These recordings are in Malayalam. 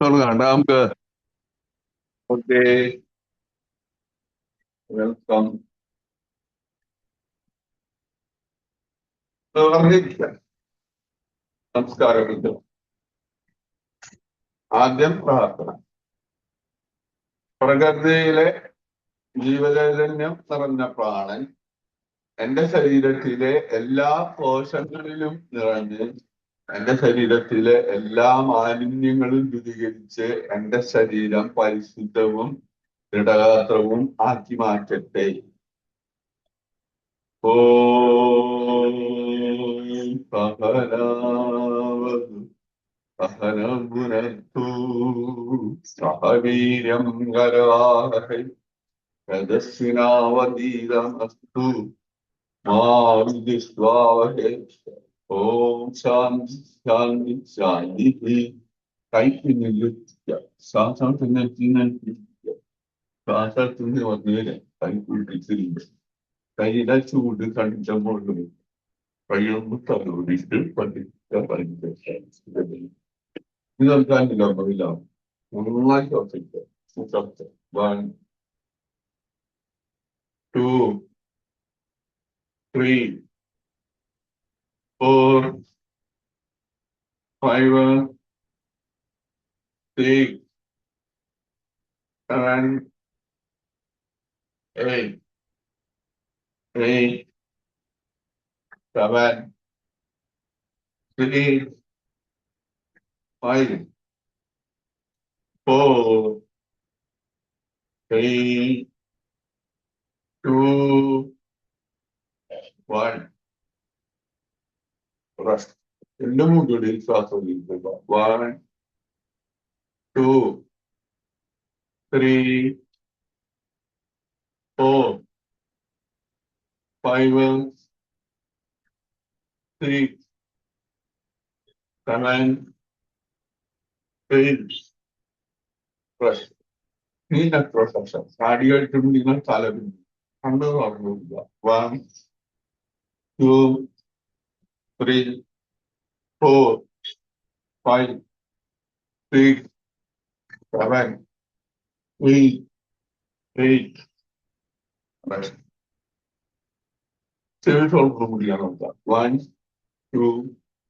തുടങ്ങാം നമുക്ക്. Okay, welcome. പറഞ്ഞിരിക്കാം. നമസ്കാരം. ആദ്യം പ്രാർത്ഥന. പ്രകൃതിയിലെ ജീവചൈതന്യം നിറഞ്ഞ പ്രാണൻ എന്റെ ശരീരത്തിലെ എല്ലാ കോശങ്ങളിലും നിറഞ്ഞ് എന്റെ ശരീരത്തിലെ എല്ലാ മാലിന്യങ്ങളും ദൂരീകരിച്ച് എന്റെ ശരീരം പരിശുദ്ധവും ദൃഢഗാത്രവും ആക്കി മാറ്റട്ടെ. ഓം സഹനാവതു സഹനം പുനഃതു സഹ വീര്യം കരവാവഹൈ തേജസ്വിനാവതീതമസ്തു മാ വിദ്വിഷാവഹൈ. ഓം ശാന്തി ശാന്തി ശാന്തി. കൈക്കുന്നില്ല ശ്വാസത്തിന് ശ്വാസത്തിന് വന്നേരെ കൈക്കുട്ടിച്ചില്ല. കൈയുടെ ചൂട് കണ്ടുമ്പോൾ കഴിയുമ്പോൾ തലോടിയിട്ട് പതുക്കെ ഇതെന്താണ്ടില്ല നന്നായി ശ്വസിക്കുക. 1, 2, 3, 4, 5, 6, 7, 8, 7, 3, 5, 4, 3, 2, 1. Rest. രണ്ടും കൂടി ശ്വാസം വലിക്കുക. 1, 2, 3, 4, 5, 6, 7, 8. Rest. നീണ്ട ശ്വാസം. ആടിയായിട്ടും നിങ്ങൾ തലവിൽ കണ്ണു തുറന്നില്ല. 1, 2, 3, 4, 5, 6, 7, 8, 8. Rest. ചെവി തുറന്നു കൂടിയാണ് നോക്കുക. 1, 2,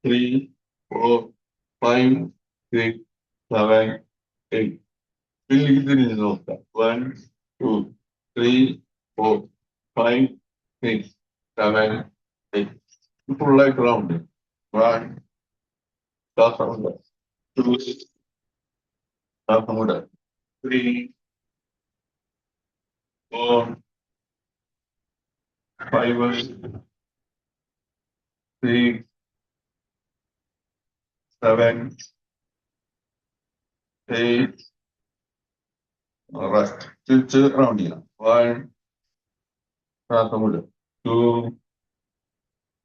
3, 4, 5, 6, 7, 8. ഇതിലേക്ക് തിരിഞ്ഞ് നോക്കുക. 1, 2, 3, 4, 5, 6, 7, 8. ഫുള്ളായിട്ട് റൗണ്ട്. 1, ശ്വാസം കൊണ്ട്. 2, ശ്വാസം കൊണ്ട്. 3, 4, 5, 6, 7, 8. റെസ്റ്റ്. തിരിച്ച് റൗണ്ട് ചെയ്യണം. 1, ശ്വാസം കൊണ്ട്. 2,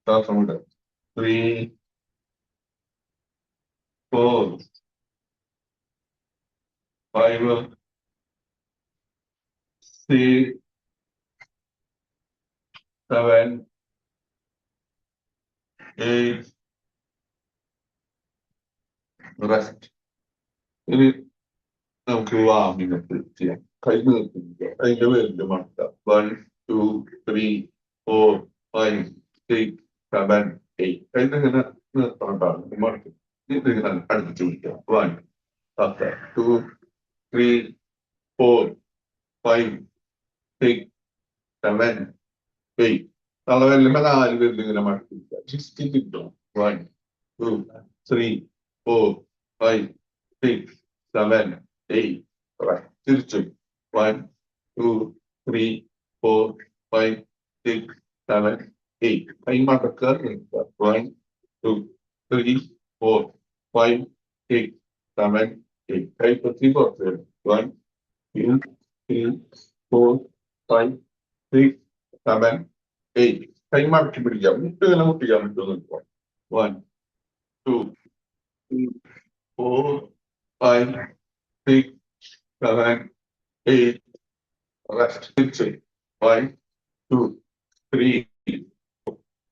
ശ്വാസം കൊണ്ട്. 3, 4, 5, 6, 7, 8. റെസ്റ്റ്. ഇനി നമുക്ക് വാമിനൊക്കെ ചെയ്യാം. കൈ നിർത്തിക്കുക. അതിന്റെ പേരിന്റെ മടക്കുക. 1, 2, 3, 4, 5, 6, 7, 8. കൈന്നിങ്ങനെ നിർത്തണ്ടാണ് മടക്കുക. ഇതിങ്ങനെ അടുപ്പിച്ച് പിടിക്കുക. 1, 2, 3, 4, 5, 6, 7, 8. തളവെല്ലുമ്പോ 4 പേരിൽ ഇങ്ങനെ മടക്കി പിടിക്കുക. ജസ്റ്റ് കിട്ടും. 1, 2, 3, 4, 5, 6, 7, 8. തിരിച്ചു. 1, 2, 3, 4, 5, 6, 7, 8. കൈ മടക്കുക. 1, 2, 3, 4, 5, 6, 7, 8. കൈ പത്തി പുറത്ത് വരും. 1, 2, 3, 4, 5, 6, 7, 8. കൈ മടക്കി പിടിക്കാം. മുട്ടുകളെ മുട്ടിക്കാൻ പറ്റുമെന്ന്. 1, 2, 3, 4, 5, 6, 7, 8. Rest. 1, 2, 3,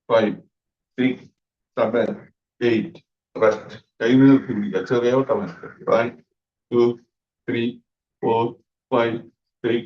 5, 6, 7, 8. Rest. കൈ നിർത്തിപ്പിടിക്കുക. ചെറിയ ഓട്ടം. 1, two, three, four, five, six,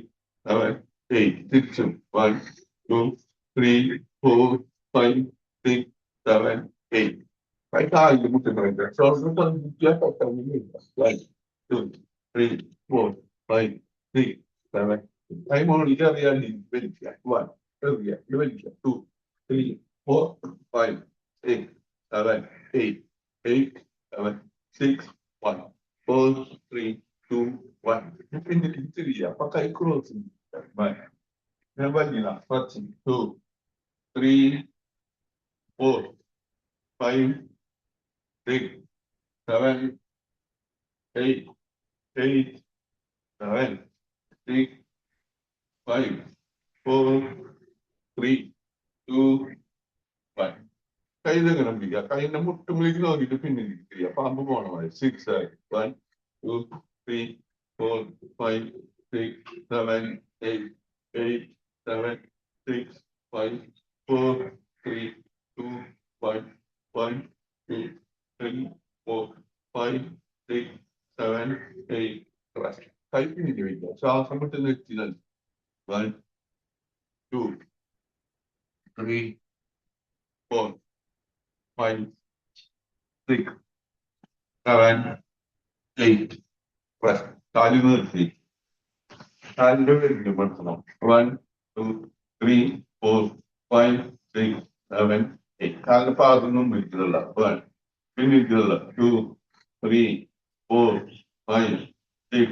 seven, eight. തിരിച്ചും 1, 2, 3, 4, 5, 6, 7, 8. Vai cair muito grande. Só não tá já tá menino. 1, 2, 3, 4, 5, 6, 7. Aí mano, já vi ali, beleza. 1, 2, 3, 4, 5, 6, 7, 8, 8, 7, 6, 1, 4, 3, 2, 1. Depende di teoria, pakai cross. Vai. Ne vai là. Facci 2, 3, 4, 5, 6, 7, 8, 8, 7, 6, 5, 4, 3, 2, 1. കൈ ഇതെങ്ങനെ പിടിക്കുക കൈന്റെ മുട്ടുമ്പിലേക്ക് നോക്കിയിട്ട് പിന്നെ പിടിക്കുക പാമ്പ് പോണ പോലെ 6 ആയി 1, 2, 3, 4, 5, 6, 7, 8, 8, 7, 6, 5, 4, 3, 2, 1, 1, 2, 3, 4, 5, 6, 7, 8. Rest. കൈ പിന്നിട്ട് വയ്ക്കുക ശ്വാസം വിട്ട് നിർത്തി നൽകി 1, 2, 3, 4, 5, 6, 7, 8. Rest. കാലിൽ നിർത്തി കാലിന്റെ പേരിൽ പഠിക്കണം 1, 2, 3, 4, 5, 6, 7, 8. കാലിന്റെ പാദമൊന്നും പിടിക്കുന്നില്ല 1, പിന്നെ ഇരിക്കുന്നില്ല 2, 3, 4, 5, 6,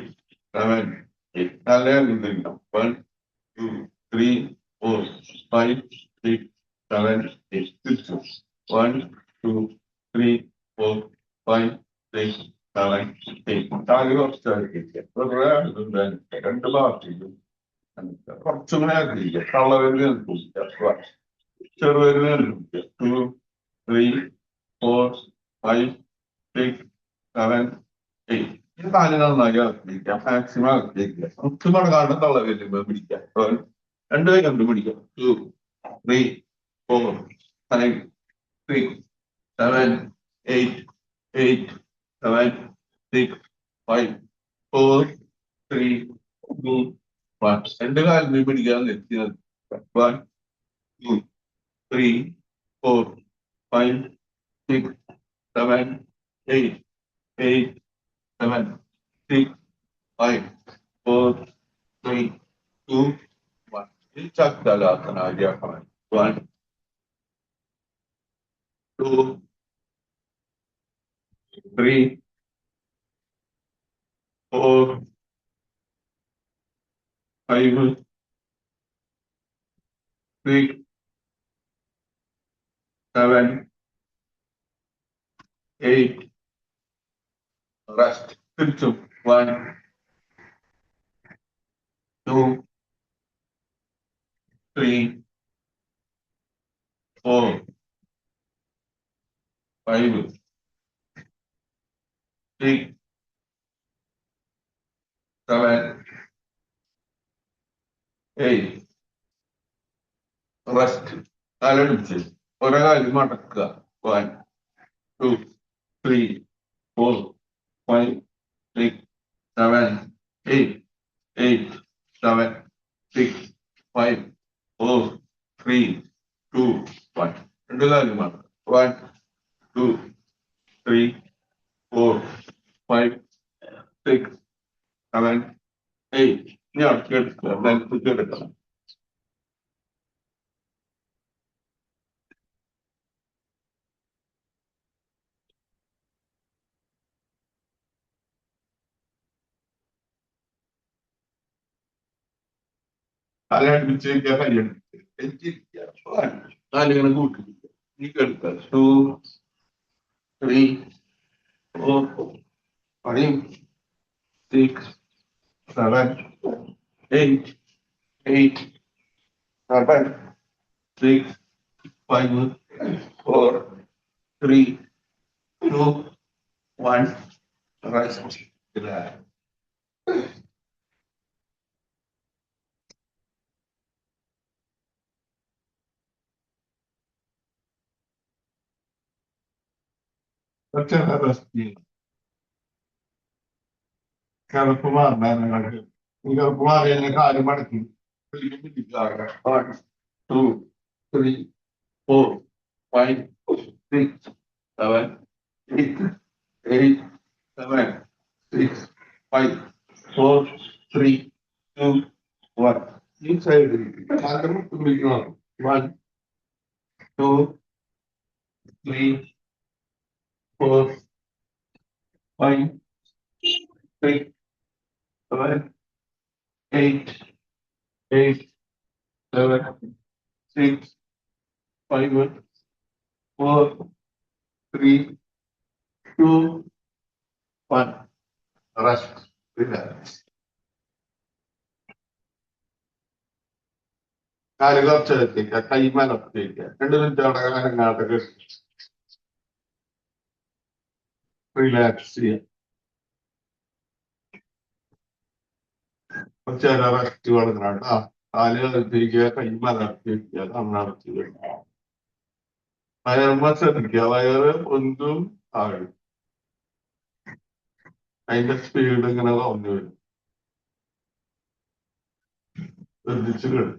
7, 8. കാലിലെ നിന്നിരിക്കണം 1, 2, 3, 4, 5, 6, 7, 8. തിരിച്ചു 1, 2, 3, 4, 5, 6, 7, 8. കാല് കുറച്ച് രണ്ട് ഭാഗത്തേക്കും കുറച്ചുകൂടെ ആഗ്രഹിക്കുക തള്ളവരുന്ന ചെറുവരുന്ന 2, 3, 4, 5, 6, 7, 8. ഈ കാല് നന്നായി ആഗ്രഹിക്കുക മാക്സിമം ആഗ്രഹിക്കുക ഒത്തു മടങ്ങാണ്ട് തള്ളവരുമ്പോ പിടിക്കുക രണ്ട് കൈ കണ്ടു പിടിക്കുക 2, 3, 4, 5, 6, 7, 8, 8, 7, 6, 5, 4, 3, 2, 1. രണ്ട് കാലിന് പിടിക്കാൻ നിർത്തി 1, 2, 3, 4, 5, 6, 7, 8, 8, 7, 6, 5, 4, 3, 2, 1. Il Chakdalasana Diaphragm. 1, 2, 3, 4, 5, 6, 7, 8. Rest. തിരിച്ചു 1, 2, 3, 4, 5, 6, 7, 8. റെസ്റ്റ് തലടിച്ച് ഒരേ കാര്യം മടക്കുക 1, 2, 3, 4, 5, 6, 7, 8, 8, 7, 6, 5, 4, 3, 2, 1. രണ്ട് കാര്യം മടക്കുക 1, 2, 3, 4, 5, 6, 7, 8. ഇനി അടുത്ത് എടുക്കുക നെൽത്ത് എടുക്കണം തലയടിച്ച് കൈയ്യടിക്കുക കാലുകളെ കൂട്ടി നീ എടുക്കുക 2, 3, 4, 5, 6, 7, 8, 8, 7, 6, 5, 4, 3, 2, 1. Rest. Relax. Facciamo la spina. കറുപ്പ് മാറുന്നതിനങ്ങൾക്ക് ഈ കറുപ്പ് മാറിയതിനെ കാര്യം മടക്കി one two three four five six seven eight seven six five four three two one ഈ സൈഡിൽ one two three four five six seven eight seven, six, five, four, three, two, one. Rest. Relax. കാല് കുറച്ചെടുത്തേക്ക കൈമലത്തേക്ക 2 മിനിറ്റ് അവിടെ അനങ്ങാതെ റിലാക്സ് ചെയ്യാം. കുറച്ചേരം റെസ്റ്റ് കൊടുക്കണം കേട്ടോ. കാല് കളിപ്പിക്കുക, കൈമലർത്തിക്കുക, കണ്ണടക്കുക. വയറുമ്പോ ശ്രദ്ധിക്കുക, വയറ് ഒന്നും താഴും. അതിന്റെ സ്പീഡ് ഇങ്ങനെ കുറഞ്ഞു വരും. ശ്രദ്ധിച്ചു കിട്ടും.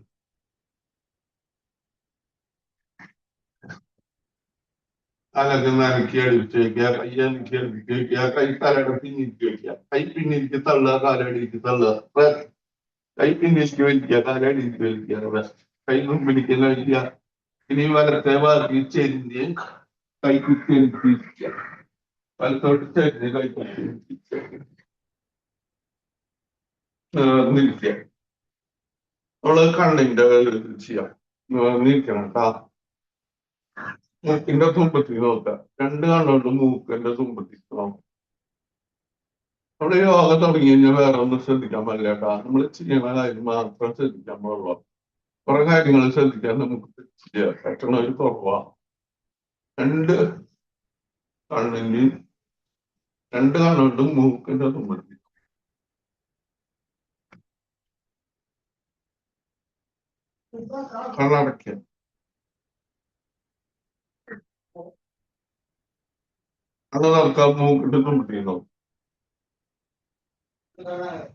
തലക്ക് നനക്കി അടിച്ച് വയ്ക്കുക, കൈ നനക്കി അടിച്ച് വയ്ക്കുക, കൈ തലയുടെ പിന്നിരിക്ക് വയ്ക്കുക, കൈ പിന്നിരിക്ക് തള്ളുക, കാലടിക്ക് തള്ളുക, കൈ പിന്നിരിക്ക് വലിക്കുക, കാലടിക്ക് വലിക്കുക, കൈ മുമ്പിലേക്ക് വലിക്കുക. ഇനി വലത്തെ ഭാഗത്ത് ചെരിഞ്ഞ് കൈ കുത്തിരിക്കുക, വലത്തോട്ട് ചെരിഞ്ഞ് കൈ കുത്തിരിക്കുക, നിൽക്കുക. നമ്മള് കണ്ണിന്റെ ചെയ്യാം, നിൽക്കണം കേട്ടാ. മൂക്കിന്റെ തുമ്പത്തിൽ നോക്കാം, 2 കണ്ണുകൊണ്ട് മൂക്കിന്റെ തുമ്പത്തിൽ നോക്കാം. നമ്മള് യോഗ തുടങ്ങി കഴിഞ്ഞാൽ വേറെ ഒന്നും ശ്രദ്ധിക്കാൻ പാടില്ല കേട്ടാ. നമ്മൾ ചെയ്യണ കാര്യം മാത്രം ശ്രദ്ധിക്കാൻ പാടുള്ളൂ. കുറെ കാര്യങ്ങൾ ശ്രദ്ധിക്കാൻ നമുക്ക് പറ്റണ ഒരു കുറവാ. 2 കണ്ണിന് 2 കണ്ണുകൊണ്ട് മൂക്കിന്റെ തുമ്പത്തിൽ കണ്ണടയ്ക്കുക. അത് നോക്കാം, മൂക്കിന്റെ തുമ്പത്തിൽ നോക്കാം. കണ്ണടയ്ക്കുക.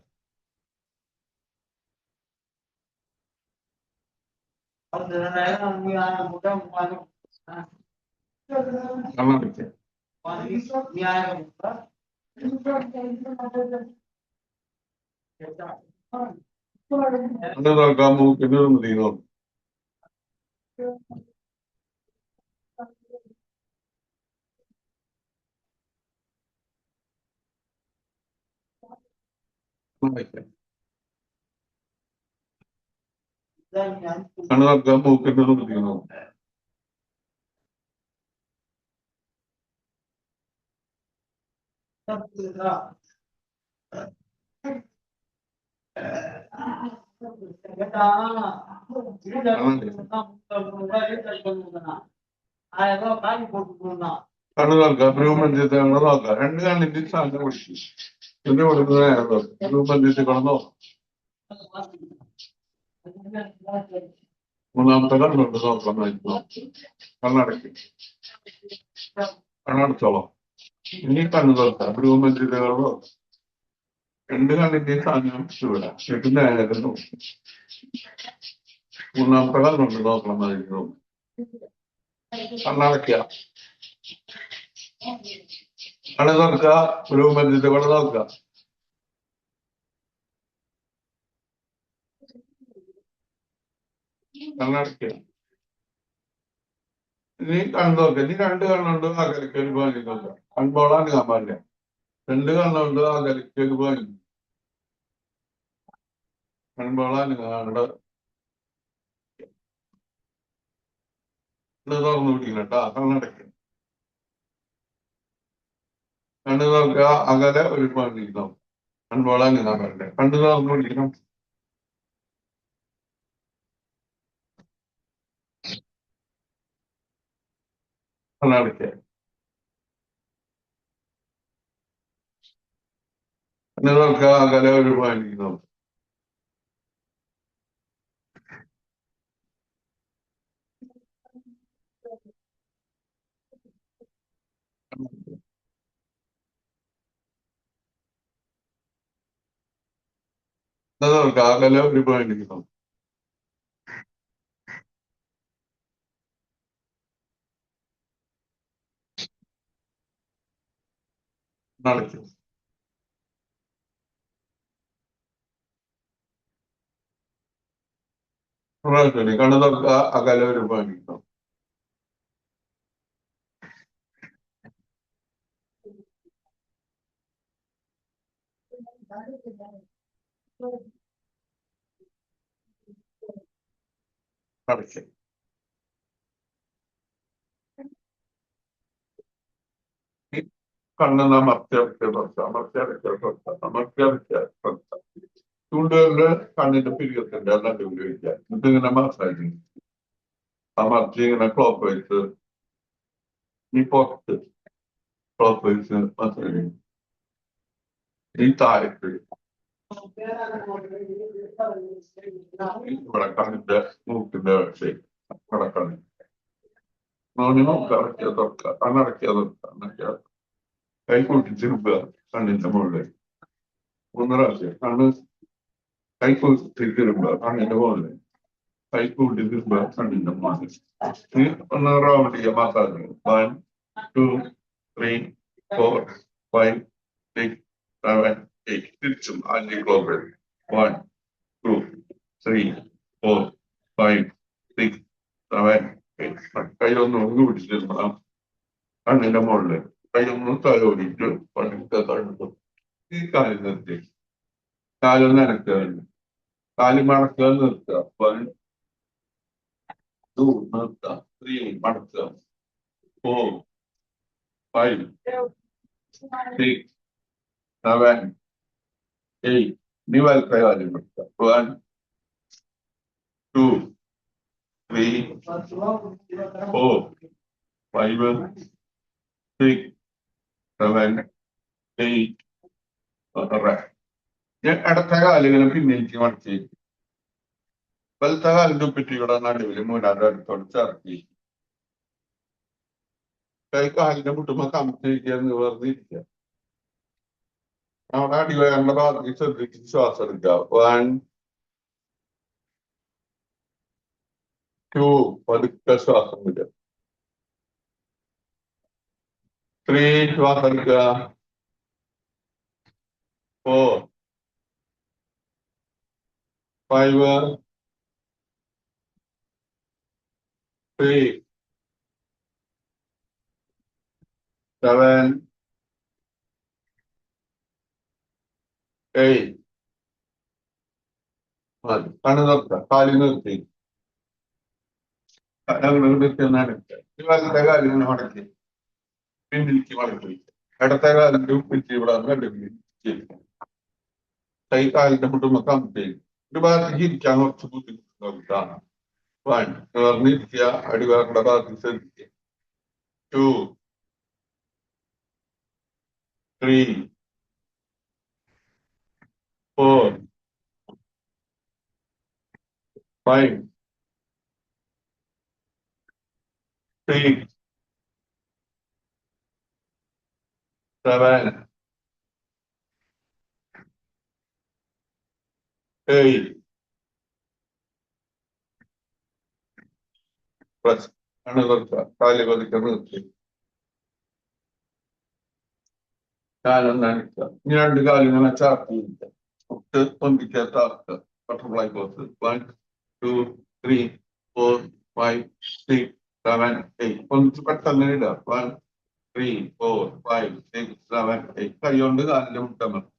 അത് നോക്കാം, മൂക്കിന്റെ തുമ്പത്തിൽ നോക്കാം. കണ്ണു നോക്കാം, മൂക്കിന്റെ തുമ്പത്തിൽ നോക്കാം. കണ്ണു നോക്കാം, ഭ്രൂമധ്യത്തെ കണ്ണ് നോക്കാം. 2 കണ്ണിന്റെ സാധനം പിടിച്ചു പിന്നെ കൊടുക്കുന്നത് ഭ്രൂമധ്യത്തെ കണ്ണ് നോക്കാം. 3-മത്തെ കണ്ണുണ്ട് നോക്കാം. കണ്ണടയ്ക്കും, കണ്ണടച്ചോളാം. ഇനി കണ്ണു നോക്കാം, ഭ്രൂമധ്യത്തെ കണ്ണ് നോക്കാം. 2 കണ്ണിന്റെ സാധനം ചൂടാ എന്നിട്ട് നേരെ നോക്കും. 3-മത്തെ കണ്ണുണ്ട് നോക്കണം. കണ്ണടയ്ക്കുക, കണ്ണ് തുറക്കുക, ഭ്രൂമധ്യത്തെ കണ്ണ് നോക്കുക. കണ്ണടയ്ക്കുക. ഇനി കണ്ണു നോക്കുക. ഇനി 2 കണ്ണുണ്ട് അകലേക്ക് ഒരു പാനി നോക്കുക. കൺപോളാണ് കാണാൻ പാടില്ല. 2 കണ്ണുണ്ട് അകലേക്ക് ഒരു പാനി. കൺപോളാണ് കാണേണ്ട. തുറന്നു പിടിക്കണം കേട്ടോ. കണ്ണടയ്ക്കുക. കണ്ണു നോക്കുക, അകലെ ഒരു പാനി നോക്കുക. കൺപോളാണ് കാണാറുണ്ട്. കണ്ണു തുറന്നു പിടിക്കണം. കണ്ണടയ്ക്കുക. കണ്ണു നോക്കുക, അകലെ ഒരു പാനി നോക്കുക. അകലെ ഒരു പേടിക്കണം. നടക്കും. കണ്ണു തുറക്കുക, അകലെ ഒരു പേടിക്കണം. നടക്കും. കണ്ണ് അമർത്തിയടക്കുക. ചൂണ്ടുകളുടെ കണ്ണിന്റെ പിരികത്തിന്റെ അല്ലാണ്ട് ഉപയോഗിക്കുക. ഇതിങ്ങനെ മസാജ് അമർത്തി ഇങ്ങനെ ക്ലോക്ക് വൈസ് ഈ പുറത്ത് ക്ലോക്ക് വൈസ് മസാജ് ഈ താഴത്ത് ഇവിടെ കണ്ണിന്റെ മൂക്കിന്റെ ഷേപ്പ് ഇവിടെ കണ്ണി നോക്കി അടക്കിയ തുറക്കുക, കണ്ണടക്കിയ തുറക്കുക, കൈ കൂട്ടി തിരുമ്പുക കണ്ണിന്റെ മുകളിൽ 3 പ്രാവശ്യം. കണ്ണ് കൈ കൂട്ടി തിരുമ്പുക കണ്ണിന്റെ മുകളിൽ, കൈ കൂട്ടി തിരുമ്പുക കണ്ണിന്റെ മുകളിൽ. ഒന്ന് റൗണ്ട് ചെയ്യുക മസാജ്. 1, 2, 3, 4, 5, 6, 7, 8. തിരിച്ചും ആന്റി ക്ലോക്ക് 1, 2, 3, 4, 5, 6, 7, 8. കൈയൊന്ന് പിടിച്ചിരുന്ന കണ്ണിന്റെ മുകളിൽ, കൈയൊന്ന് തലോടിയിട്ട് പതുക്കെ തഴുകും. ഈ കാലിൽ നിർത്തി കാലൊന്ന് അനക്കുക, കാല് മടക്കുക, നിർത്തുക. 1, 2 നിർത്തുക, 3 മടക്കുക, 4, 5, 6, 7, 8. ഇനി വലത്തെ കാര്യം നിർത്തുക. 1, 2, 3, 4, 5, 6, 7, 8. ഞാൻ ഇടത്തെ കാലിങ്ങനെ പിന്നേക്ക് മടക്കി വലത്തെ കാലിന്റെ ഉപ്പിറ്റിയുടെ നടുവിൽ മൂന്നാറ് അടുത്തോട് ചേർത്തി കൈ കാലിന്റെ മുട്ടുമ്പോ കമത്തിരിക്കുക, നിവർന്നിരിക്കുക. അവിടെ അടിവയറിന്റെ ഭാഗത്തേക്ക് ശ്രദ്ധിച്ച് ശ്വാസം എടുക്കുക. 1, 2 പതുക്കെ ശ്വാസം വിടുക. 3 ശ്വാസം എടുക്കുക. 4, 5, 6, 7, 8. മതി. കണ്ണു നിർത്തുക, കാലിൽ നിർത്തി വലത്തെ കാലിങ്ങനെ മടക്കി പിന്നിലേക്ക് മടക്കി ഇടത്തെ കാലിന്റെ ഉപ്പിച്ച് ഇവിടെ നടുവിൽ കൈ കാലിന്റെ മുട്ടുമ്പോ കമ്പി ഒരു ഭാഗത്തേക്ക് ഇരിക്കാൻ കുറച്ച് ബുദ്ധിമുട്ടുണ്ടാണ്. 1 നിവർന്നിരിക്കുക, അടിവാറിന്റെ ഭാഗത്ത് ശ്രദ്ധിക്കുക. 2, 3, 4, 5, 6, 7, 8. പ്ലസ് കണ്ണു തുറക്കുക, കാല് പതുക്കെ നിർത്തി കാലൊന്ന് അനക്കുക. ഇനി 2 കാലും ഇങ്ങനെ ചാർത്തി ഇരിക്കുക. മുട്ട് പൊന്തിക്കുക, താർക്കുക. Butterfly pose. 1, 2, 3, 4, 5, 6, 7, 8. പൊന്തിച്ച് പെട്ടെന്ന് ഇടുക. 1, 3, 4, 5, 6, 7, 8. കൈ കൊണ്ട് കാലിന്റെ മുട്ടമർത്തുക,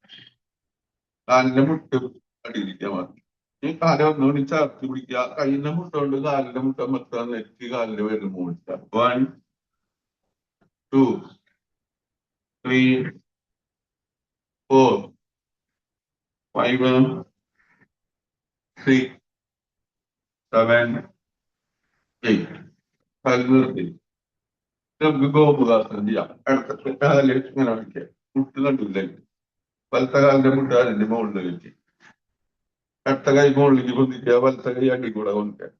കാലിന്റെ മുട്ട് അടിയിരിക്കുക മതി. ഈ കാലം ഒന്നുകൂടി ചേർത്ത് പിടിക്കുക. കൈയിന്റെ മുട്ട കൊണ്ട് കാലിന്റെ മുട്ടമർത്തുക, നെറ്റ് കാലിന്റെ പേരിൽ മൂടിക്കുക. 1, 2, 3, 4, 5, 6, 7, 8. കാല് നിർത്തി നമുക്ക് ഗോപുദാസനം ചെയ്യാം. ഇടത്തെ കാല് ഇങ്ങനെ വയ്ക്കുക, മുട്ട് കണ്ടില്ലെങ്കിൽ വലത്തെ കാലിന്റെ മുട്ട് അതിന്റെ മുകളിൽ വെച്ച് ഇടത്തെ കൈ മുകളിലേക്ക് പൊന്തിക്കുക, വലത്തെ കൈ അടി കൂടെ കൊണ്ടുവരിക.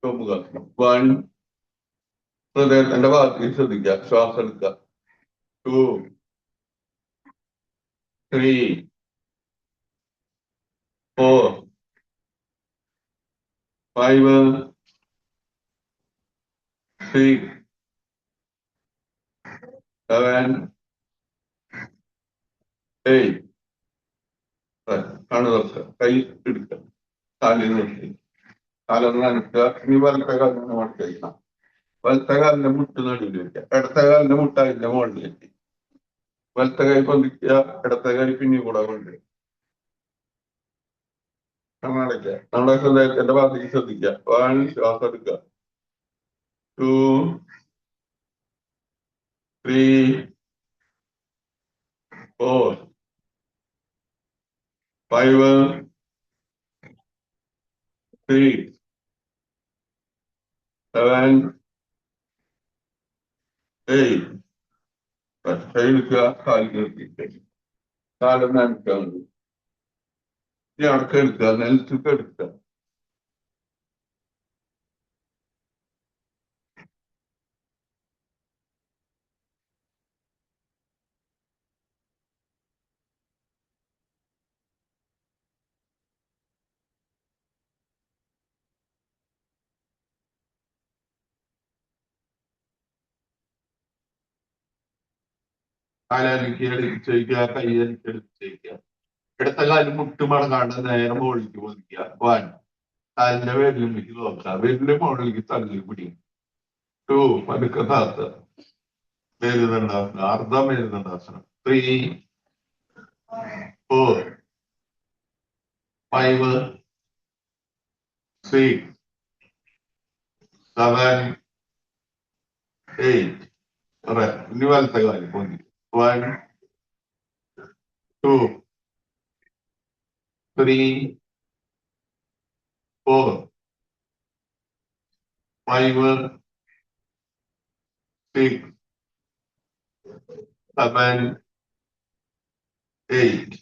ഗോപുദാസനം. 1 ഹൃദയത്തിന്റെ ഭാഗത്തേക്ക് ശ്രദ്ധിക്കുക, ശ്വാസം എടുക്കുക. 2, 3, 5, 6, 7, 8. കണ്ണു തുറക്കുക, കൈ എടുക്കുക, കാലിൽ നിർത്തി, കാലൊന്ന് നനക്കുക. ഇനി വലത്തെ കാലിന് മടക്കാം. വലത്തെ കാലിന്റെ മുട്ട് നടുവിൽ വെക്കുക, ഇടത്തെ കാലിന്റെ മുട്ട അതിന്റെ മുകളിൽ വെക്കുക. വലത്തെ കൈ പൊന്തിക്കുക, ഇടത്തെ കൈ പിന്നെ കൂടെ കൊണ്ടുവരിക. കണ്ണടയ്ക്കുക. നമ്മുടെ ഹൃദയത്തിന്റെ ഭാഗത്തേക്ക് ശ്രദ്ധിക്കുക. 1, ശ്വാസം എടുക്കുക. 2, 3, 4, 5, 6, 7, 8. കൈ എടുക്കുക, കാലിൽ നിർത്തിയിട്ട് കാലം നനയ്ക്കുക. ഇനി അടക്കം എടുക്കുക, നിലത്തേക്ക് എടുക്കുക. കാലടിക്ക് എടുത്ത് വയ്ക്കുക, കൈയടിക്ക് എടുത്ത് വയ്ക്കുക. ഇടത്ത കാലം മുട്ട് മടങ്ങാണ്ട് നേരെ മുകളിലേക്ക് പൊതിക്കുക. 1, കാലിന്റെ വിരലിലേക്ക് നോക്കുക, വിരലിന്റെ മുകളിലേക്ക് തള്ളി പിടിക്കും. 2, പതുക്കെ താത്തുക, മേരുദണ്ഡാസനം, അർദ്ധ മേരുദണ്ഡാസനം. 3, 4, 5, 6, 7, 8. ഇനി വലത്തെ കാലം പൊന്തി. 1, 2, 3, 4, 5, 6, 7, 8.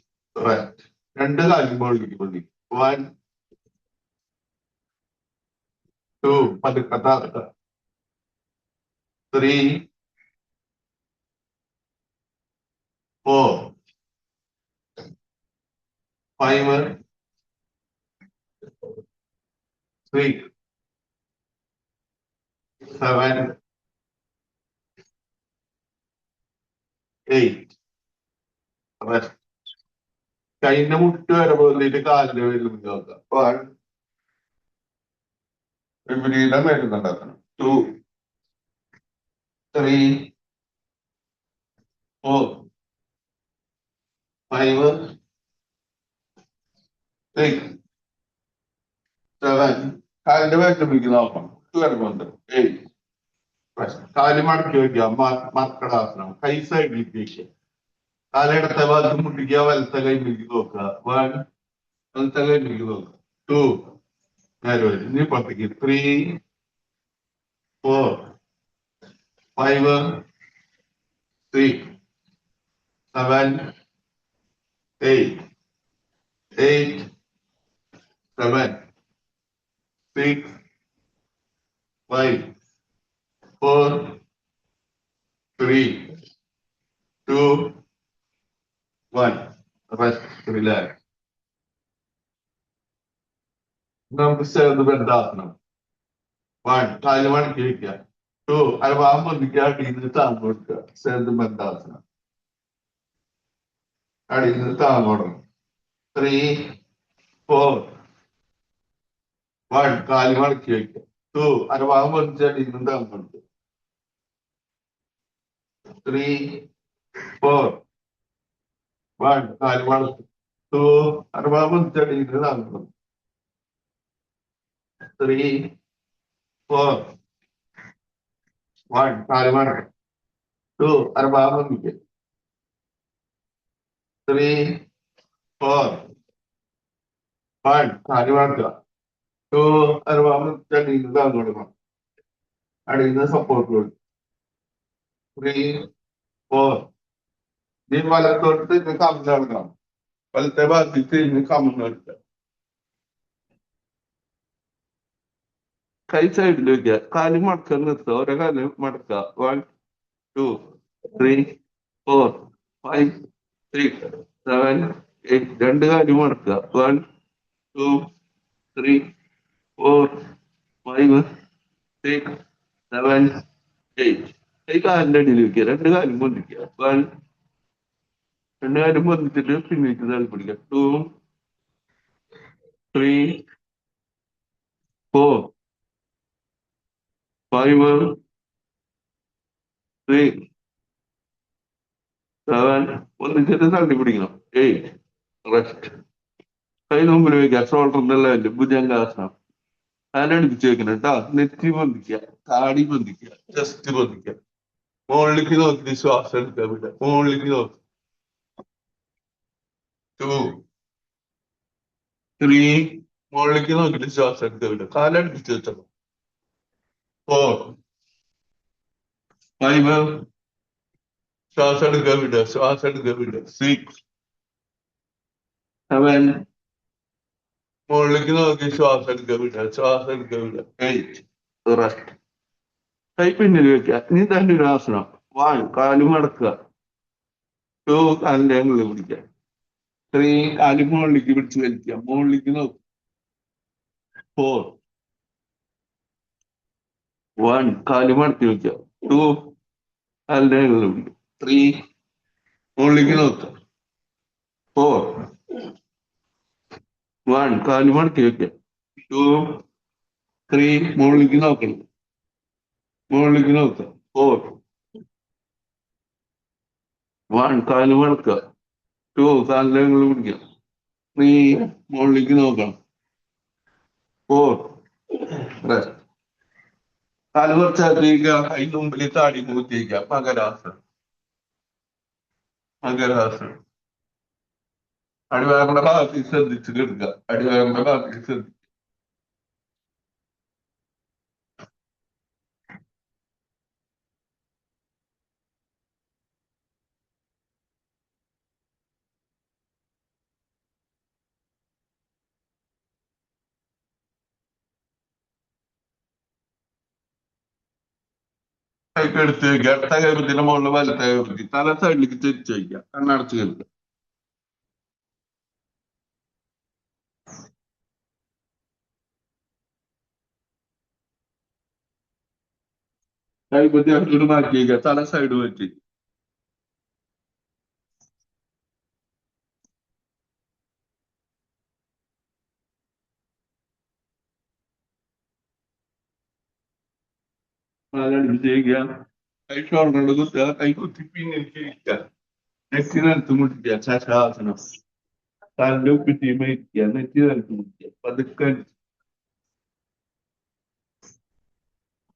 രണ്ട് കാലും മുകളിലേക്ക് പൊന്തി. 1, 2, പതുക്കെ താത്തുക. 3, 4, 5, 6, 7, 8. കൈന്റെ മുട്ട് വരെ പോയിട്ട് കാലിന്റെ പേരിൽ നോക്കുക. 1, വിപരീതം വരുന്നുണ്ടാക്കണം. 2, 3, 4, 5, 6, 7. കാലിന്റെ പേരിലേക്ക് നോക്കണം. മുട്ട് വരെ പോകുന്നത്. 8. കാല് മടക്കി വയ്ക്കുക, മർക്കടാസനം. കൈ സൈഡിലേക്ക് വയ്ക്കുക, കാലിടത്തെ ഭാഗത്ത് മുട്ടിക്കുക, വലത്തെ കൈയിലേക്ക് നോക്കുക. 1, വലത്തെ കൈയിലേക്ക് നോക്കുക. 2, നേരെ വരും. ഇനി പുറത്തേക്ക്. 3, 4, 5, 6, 7, 8. 8, 7, 6, 5, 4, 3, 2, 1. Rest, relax. നമുക്ക് സേതുബന്ധാസനം. 1, കാല് മടക്കി വയ്ക്കുക. 2, അരഭാഗം പൊന്തിക്കുക, അടിയിൽ നിന്ന് താങ്ങ് കൊടുക്കുക. സേതുബന്ധാസനം. അടിയിൽ നിന്ന് താങ്ങ് കൊടുക്കണം. 3, 4, 1, കാല് മടക്കി വയ്ക്കുക. 2, അരഭാഗം പൊന്തിച്ച് അടിയിൽ നിന്ന് താങ്ങ് കൊടുക്കുക. 3, 4, 1, കാല് മടക്കി. 2, അരഭാഗം പൊന്തിച്ച് അടിയിൽ നിന്ന് താങ്ങ് കൊടുക്കുക. 3, 4, 1, കാല് മടക്കി. 2, അരഭാഗം പൊന്തിക്കുക. 3, 4, 1, കാല് മടക്കുക. 2, അരഭാഗം പൊന്തിച്ച് അടിയിൽ നിന്ന് താങ്ങ് കൊടുക്കണം. അടിയിൽ നിന്ന് സപ്പോർട്ട് കൊടുക്കും. 3, 4. നീ വലത്തോട്ട് കമന്ന് നടക്കണം. വലത്തെ ഭാഗത്തേക്ക് ഇന്ന് കമന്ന് എടുക്കുക. കൈ സൈഡിൽ വയ്ക്കുക, കാല് മടക്ക നിർത്തുക. ഓരോ കാല് മടക്കുക. 1, 2, 3, 4, 5, 6, 7, 8. രണ്ട് കാലും മടക്കുക. 1, 2, 3, 4, 5, 6, 7, 8. ഈ കാലിന്റെ അടിയിൽ വെക്കുക. രണ്ട് കാലും പൊന്തിക്കുക. 1, രണ്ട് കാലും പൊന്തിച്ചിട്ട് പിന്നിലേക്ക് തള്ളി പിടിക്കുക. 2, 3, 4, 5, 6, 7, പൊന്തിച്ചിട്ട് തള്ളി പിടിക്കണം. 8, റെസ്റ്റ്. കൈ മുമ്പിൽ വെക്കുക. ഷോൾഡറിന്റെ ലെവലിൽ ഭുജംഗാസനം. കാലടിപ്പിച്ച് വെക്കണം കേട്ടോ. നെറ്റി പൊന്തിക്കുക, താടി പൊന്തിക്കുക, ചെസ്റ്റ് പൊന്തിക്കുക. മുകളിലേക്ക് നോക്കി ശ്വാസം എടുക്കാൻ വിടുക. മുകളിലേക്ക് നോക്കി. 2, 3, മുകളിലേക്ക് നോക്കിയിട്ട് ശ്വാസം എടുക്കാൻ വിടുക. കാലടിപ്പിച്ച് വെച്ചോ. 4, 5, ശ്വാസം എടുക്കാൻ വിടുക. ശ്വാസം എടുക്കാൻ വിടുക. 6, 7, മുകളിലേക്ക് നോക്കി ശ്വാസം എടുക്കാൻ വിടുക. ശ്വാസം എടുക്കാൻ വിടുക. 8, റെസ്റ്റ്. കൈ പിന്നിൽ വെക്കുക. ഇനി തന്നെ ഒരു ആസനം. 1, കാല് മടക്കുക. 2, കാലിന്റെ അങ്ങിൾ പിടിക്കുക. 3, കാല് മുകളിലേക്ക് പിടിച്ച് വലിക്കുക. മുകളിലേക്ക് നോക്കുക. 4, 1, കാല് മടക്കി വെക്കുക. 2, കാലിന്റെ അങ്ങിൾ പിടിക്കുക. 3, മുകളിലേക്ക് നോക്കുക. 4, 1, കാല് മടക്കി വെക്കുക. 2, 3, മുകളിലേക്ക് നോക്കണം. മുകളിലേക്ക് നോക്കുക. 4, 1, കാല് മടക്കുക. 2, കാലിന്റെ അങ്ങിൾ പിടിക്കുക. 3, മുകളിലേക്ക് നോക്കണം. 4, റെസ്റ്റ്. കാല് കുറച്ചകത്തേക്കുക. അതിന് മുമ്പിൽ താടി കൂത്തിയേക്കുക. മകരാസനം. മകരാസനം. അടിവയറിന്റെ ഭാഗത്തേക്ക് ശ്രദ്ധിച്ച് കിടക്കുക. അടിവയറിന്റെ ഭാഗത്തേക്ക് ശ്രദ്ധിക്കുക. കൈക്ക് എടുത്ത് വയ്ക്കുക. ഇടത്ത കൈപ്പത്തിന്റെ മുകളിൽ വലത്തെ കൈപ്പത്തി. തല സൈഡിലേക്ക് തിരിച്ചു വയ്ക്കുക. കണ്ണടച്ച് കേൾക്കുക. കൈപ്പത്തി അങ്ങോട്ട് മാറ്റി വയ്ക്കുക. തല സൈഡ് വെച്ച്. അടുപ്പിച്ച് വയ്ക്കുക. കൈ ഷോൾഡറിൽ കുത്തുക. കൈ കുത്തി പിന്നിലേക്ക് ഇരിക്കുക. നെറ്റി നിലത്ത് മുട്ടിക്കുക. ശശാസനം. തലന്റെ ഉപ്പിട്ടീമ ഇരിക്കുക. നെറ്റി നിലത്ത് മുട്ടിക്കുക. പതുക്കെ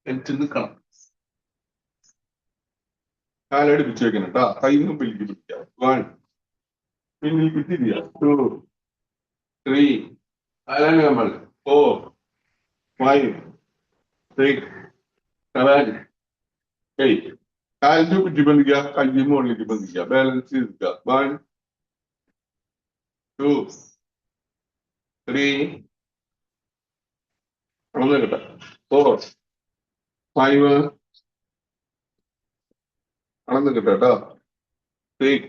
നിൽക്കണം. കാലടിപ്പിച്ച് വെക്കണം കേട്ടോ. കൈ മുമ്പിലേക്ക് പിടിക്കുക. 1, പിന്നിലേക്ക് തിരിയുക. 2, 3, അതാണ് നമ്മൾ. 4, 5, 6, 7, 8. കാലിന്റെ കുറ്റി ബന്ധിക്കുക. കൈ മുകളിലേക്ക് ബന്ധിക്കുക. ബാലൻസ് ചെയ്തിക്കുക. 1, 2, 3, കിട്ടെ. 4, 5, അളന്ന് കിട്ടെ കേട്ടോ. 6,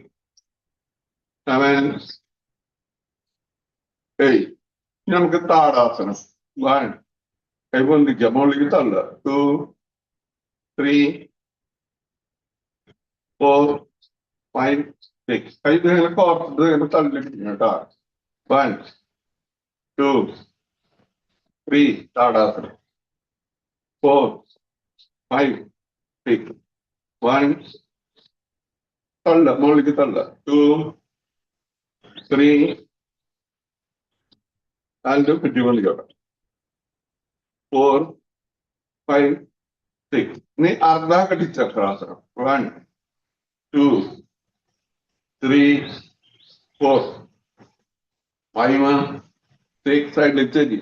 7, 8. ഇനി നമുക്ക് താടാസനം. 1, കൈ ബന്ധിക്കുക. മുകളിലേക്ക് തള്ളുക. 2, 3, 4, 5, 6. കൈ ഇങ്ങനെ കോർത്തിട്ട് ഇങ്ങനെ തള്ളിപ്പിടിക്കണം കേട്ടോ. 1, 2, 3, താടാസനം. 4, 5, 6. 1, തള്ള മുകളിലേക്ക് തള്ള. 2, 3, കാലിന്റെ കുറ്റി ബന്ധിക്കട്ടെ. 4, 5, 6. ഇനി അർദ്ധഘടി ചക്രാസനം. 1, 2, 3, 4, 5, 6. സൈഡിലേക്ക് ചെരി.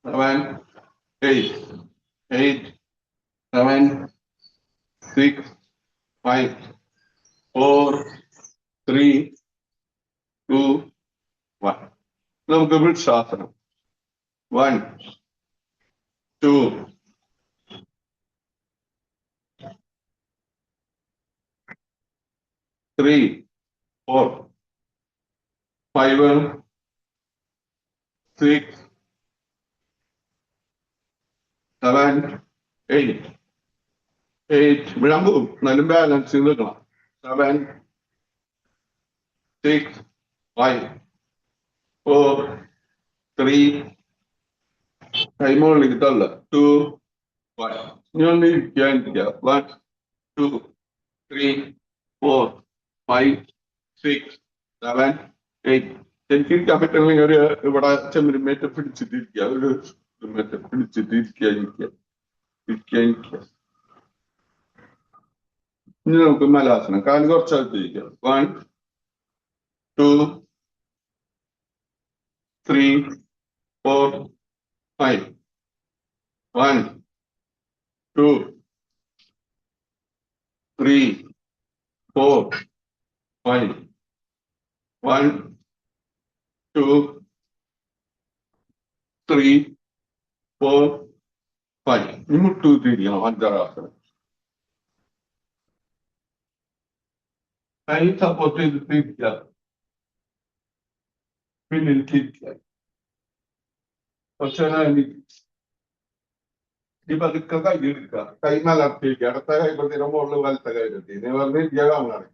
7, 8, 8, 7, 6, 5, 4, 3, 2, 1. നമുക്ക് വൃക്ഷാസനം. 1, 2, 3, 4, 5, 6, 7, 8. 8. വിടാൻ പോകും. എന്നാലും ബാലൻസ് ചെയ്ത് നിൽക്കണം. 7, 6, 5, 4, 3. കൈ മുകളിലേക്ക് തള്ള. 2, 1. ഇനി ഒന്ന് ഇരിക്കുക. 1, 2, 3, 4, 5, 6, 7, 8. എനിക്ക് ഇരിക്കാൻ പറ്റുന്ന ഒരു ഇവിടെ ചെമ്മിനുമേറ്റ് പിടിച്ചിട്ടിരിക്കുക. ഒരു മറ്റേ പിടിച്ചിട്ട് ഇരിക്കുക. ഇനി നമുക്ക് മലാസനം. കാല് കുറച്ചകത്ത് ഇരിക്കാം. 1, 2, 3, 4, 5. 1, 2, 3, 4, 5. 1, 2, 3, 4, 5. ഇനി മുട്ടൂത്തിരിക്കണം. 5-6 ആസനം. കൈ സപ്പോർട്ട് ചെയ്തിട്ട് ഇരിക്കുക. പിന്നിൽ തിരിക്കുക. പക്ഷേ ഈ പതുക്കെ കൈ എടുക്കുക. കൈ മലർത്തിയിരിക്കുക. അടുത്ത കൈ പത്തിയുടെ മുകളിൽ വലത്തെ കൈ എത്തി. നീ പറഞ്ഞ് ഇരിക്കുക. കാണാണ്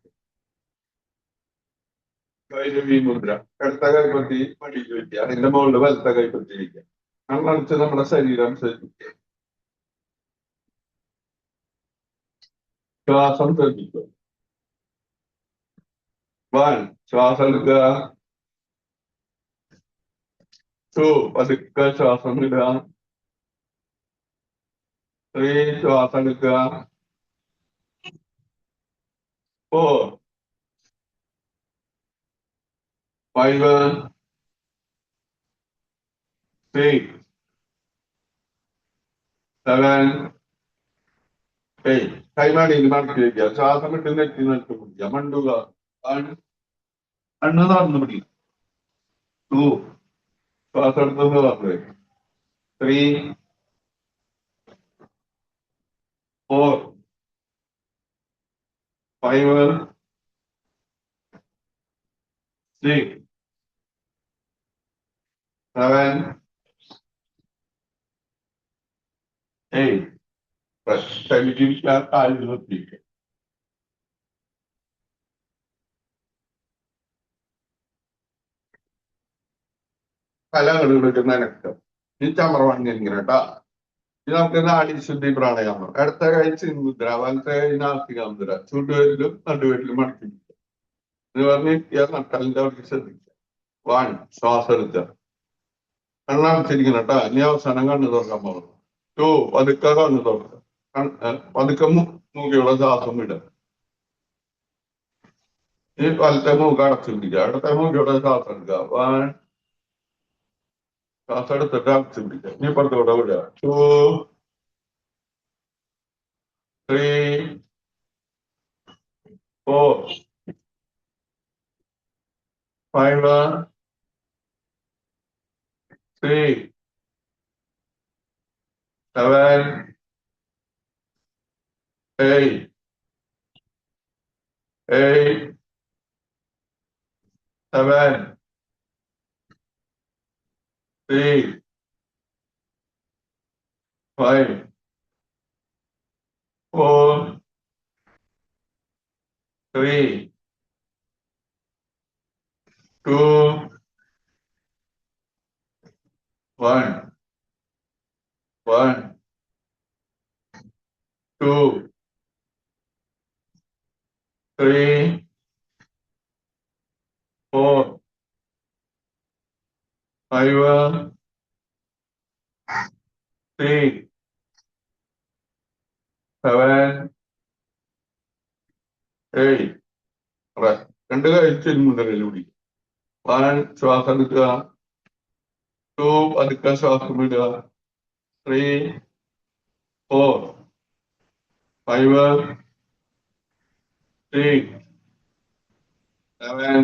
കൈരവി മുദ്ര. അടുത്ത കൈപ്പത്തി മടിയിൽ വെക്കുക. അതിന്റെ മുകളിൽ വലത്തെ കൈപ്പത്തി ഇരിക്കുക. കണ്ണടച്ച് നമ്മുടെ ശരീരം ശ്രദ്ധിക്കുക. ശ്വാസം ശ്രദ്ധിക്കുക. 1, ശ്വാസം എടുക്കുക. 2, പതുക്കെ ശ്വാസം വിടുക. 3, ശ്വാസം എടുക്കുക. 4, 5, 6, 7, 8. കൈമാടിയിൽ മടക്കി വയ്ക്കുക. ശ്വാസം വിട്ട് നെറ്റി നിൽക്കി പിടിക്കുക. മണ്ടുക. 1, കണ്ണ് തുറന്നു പിടിക്കുക. 2, ശ്വാസം എടുത്ത് തുറന്നു വയ്ക്കുക. 3, 4, 5, 6, 7, 8. ശരീരിക്കാൻ കാലിൽ നിർത്തിയിരിക്കുക. കലകളിലേക്ക് നനക്കം. ഈ ചമറവണ്ണിങ്ങനെ കേട്ടാ. ഇത് നമുക്ക് നാഡീശുദ്ധി പ്രാണായാമം. അടുത്ത കഴിച്ച് മുദ്ര. വലത്തെ കൈ നാസിക മുദ്ര. ചുണ്ടുവരിലും നടുവരിലും മടക്കി ഇത് പറഞ്ഞ് നട്ടലിന്റെ അവർക്ക് ശ്രദ്ധിക്കുക. 1, ശ്വാസം എടുക്കുക. കണ്ണടച്ചിരിക്കണം കേട്ടാ. ഇനി അവസാനം കണ്ണ് തുറക്കാൻ പോകുന്നു. 2, പതുക്കെ കണ്ണ് തുറക്കുക. പതുക്കെ മൂക്കിയുള്ള ശ്വാസം വിടുക. ഈ വലത്തെ മൂക്ക് അടച്ചിരിക്കുക. അടുത്ത മൂക്കിയുടെ ശ്വാസം എടുക്കുക. 1, ശ്വാസം എടുത്തിട്ട് അടച്ചിരിക്കുക. ഇനി പുറത്തുകൂടെ വിടുക. 2, 3, 4, 5, 6, 7, 8, 7, 6, 5, 4, 3, 2, 1, 1, 2, 3, 4, 5, 6, 7, 8. രണ്ട് കഴിച്ച് മുതലിൽ പിടിക്കും. 1, ശ്വാസം എടുക്കുക. 2, പതുക്കെ ശ്വാസം വിടുക. 3, 4, 5, 6, 7,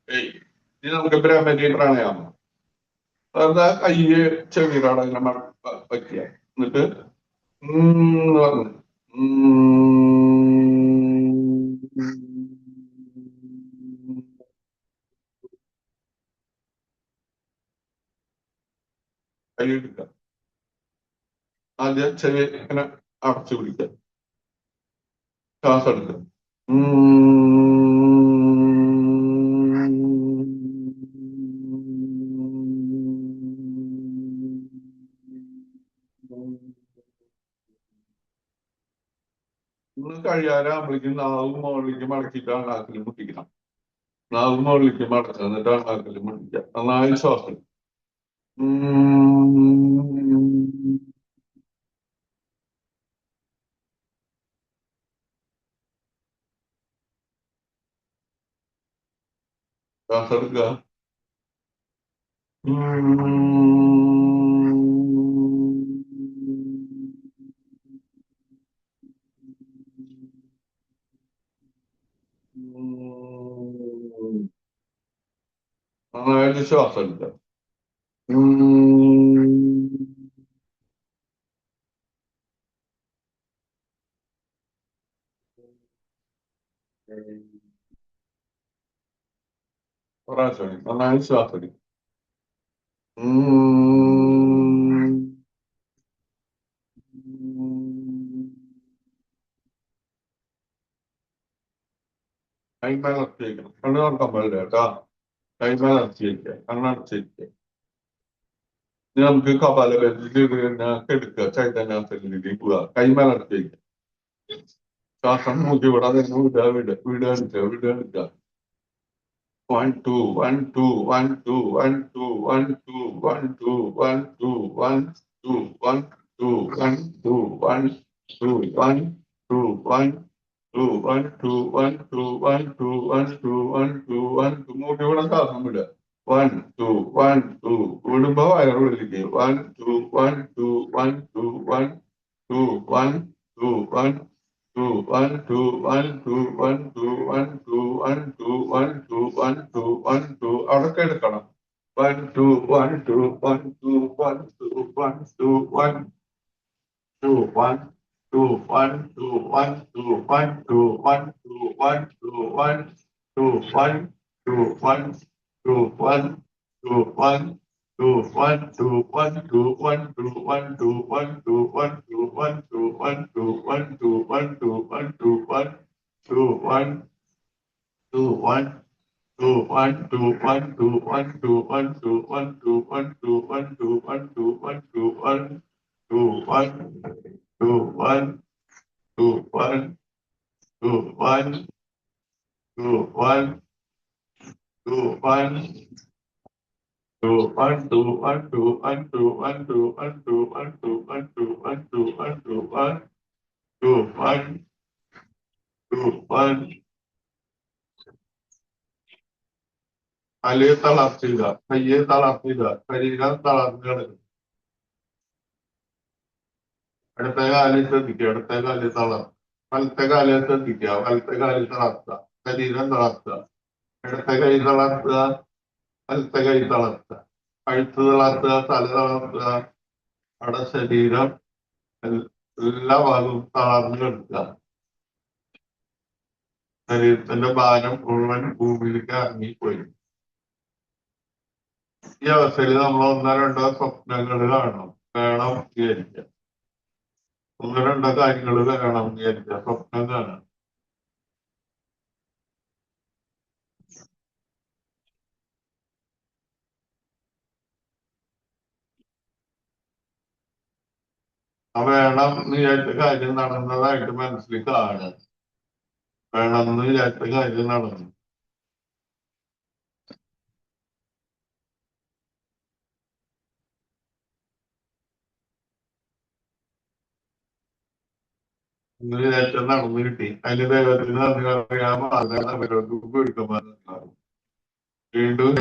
8. ഇനി നമുക്ക് ബ്രഹ്മരി പ്രാണായാമം. അതാ കയ്യ് ചെവിയിലാണ് ഇങ്ങനെ വയ്ക്കുക. എന്നിട്ട് പറഞ്ഞു കൈ എടുക്കുക. ആദ്യം ചെവി ഇങ്ങനെ അടച്ചു പിടിക്കുക, ശ്വാസം എടുക്കുക. ഇന്ന് കഴിയാറാകുമ്പോഴേക്കും നാവും മുകളിലേക്ക് മടക്കിയിട്ടാണ് നാക്കിൽ മുട്ടിക്കണം. നാവും മുകളിലേക്ക് മടക്കുക, എന്നിട്ടാണ് നാക്കിൽ മുട്ടിക്കുക. നന്നായി ശ്വാസം. ശ്വാസം എടുക്കുക. നന്നായിട്ട് ശ്വാസം എടുക്കുക. പ്രാവശ്യം നന്നായി ശ്വാസം എടുക്കുക. കൈമേൽ അടച്ചിരിക്കണം, കണ്ണു തുറക്കാൻ പാടില്ല കേട്ടോ. കൈമേൽ അടച്ചിരിക്കുക, കണ്ണടച്ചിരിക്കുക. ഇനി നമുക്ക് കപാലഭാതിയിൽ എടുക്കുക, ചൈതന്യത്തിലേക്ക് പോവുക. കൈമേൽ അടച്ചിരിക്കുക, ശ്വാസം മൂക്കി വിടാതെ വിടുക, വിടുക, വിടുക. 1 2 1 2 1 2 1 2 1 2 1 2 1 2 1 2 1 2 1 2 1 2 1 2 1 2 1 2 1 2 1 2 1 2 1 2 1 2 മൂട്ടി കൂടെ ശ്വാസം വിടുക. 1 2 1 2 വിടുമ്പോ വയറുള്ളിലേക്ക് 1 2 1 2 1 2 1 2 1 2 1 2 1 2 1 2 1 2 1 2 1 2 1 2 1 2 1 2 അവിടൊക്കെ എടുക്കണം. 1 2 1 2 1 2 1 2 1 2 1 2 1 2 1 2 1 2 1 2 1 2 1 2 1 2 1 2 1 2 1 2 1 2 1 2 1 2 1 2 1 2 1 2 1 2 1 2 1 2 1 2 1 2 1 2 1 2 1 2 1 2 1 2 1 2 1 2 1 2 1 2 1 2 1 2 1 2 1 2 1 2 1 2 1 2 1 2 1 2 1 2 1 2 1 2 1 2 1 2 1 2 1 2 1 2 1 2 1 2 1 2 1 2 1 2 1 തലയെ തളർത്തുക, കയ്യെ തളർത്തുക, ശരീരം തളർന്നു കിടക്കുക. ഇടത്തെ കാലിൽ ശ്രദ്ധിക്കുക, ഇടത്തെ കാലിൽ തളർത്തുക. വലത്തെ കാലിൽ ശ്രദ്ധിക്കുക, വലത്തെ കാലിൽ തളർത്തുക, ശരീരം തളർത്തുക. ഇടത്തെ കൈ തളർത്തുക, വലത്തെ കൈ തളർത്തുക, കഴുത്ത് തളർത്തുക, തല തളർത്തുക. അവിടെ ശരീരം എല്ലാ ഭാഗവും തളർന്നു കിടക്കുക. ശരീരത്തിന്റെ ഭാരം മുഴുവൻ ഭൂമിയിലേക്ക് ഇറങ്ങിപ്പോയി. ഈ അവസ്ഥയിൽ നമ്മൾ ഒന്നോ രണ്ടോ സ്വപ്നങ്ങൾ കാണണം, വേണം വിചാരിക്കുക. ഒന്നോ രണ്ടോ കാര്യങ്ങൾ വേണം വിചാരിക്കുക, സ്വപ്നം കാണാം. ആ വേണം എന്ന് വിചാരിച്ച കാര്യം നടന്നതായിട്ട് മനസ്സിൽ കാണുക. വേണം എന്ന് വിചാരിച്ച കാര്യം നടന്നു. എന്ന് വിചാരിച്ച നടന്നു കിട്ടി. അതിന് ദൈവത്തിന് നന്ദി പറയാൻ അവരോട് എടുക്കുമ്പോൾ വീണ്ടും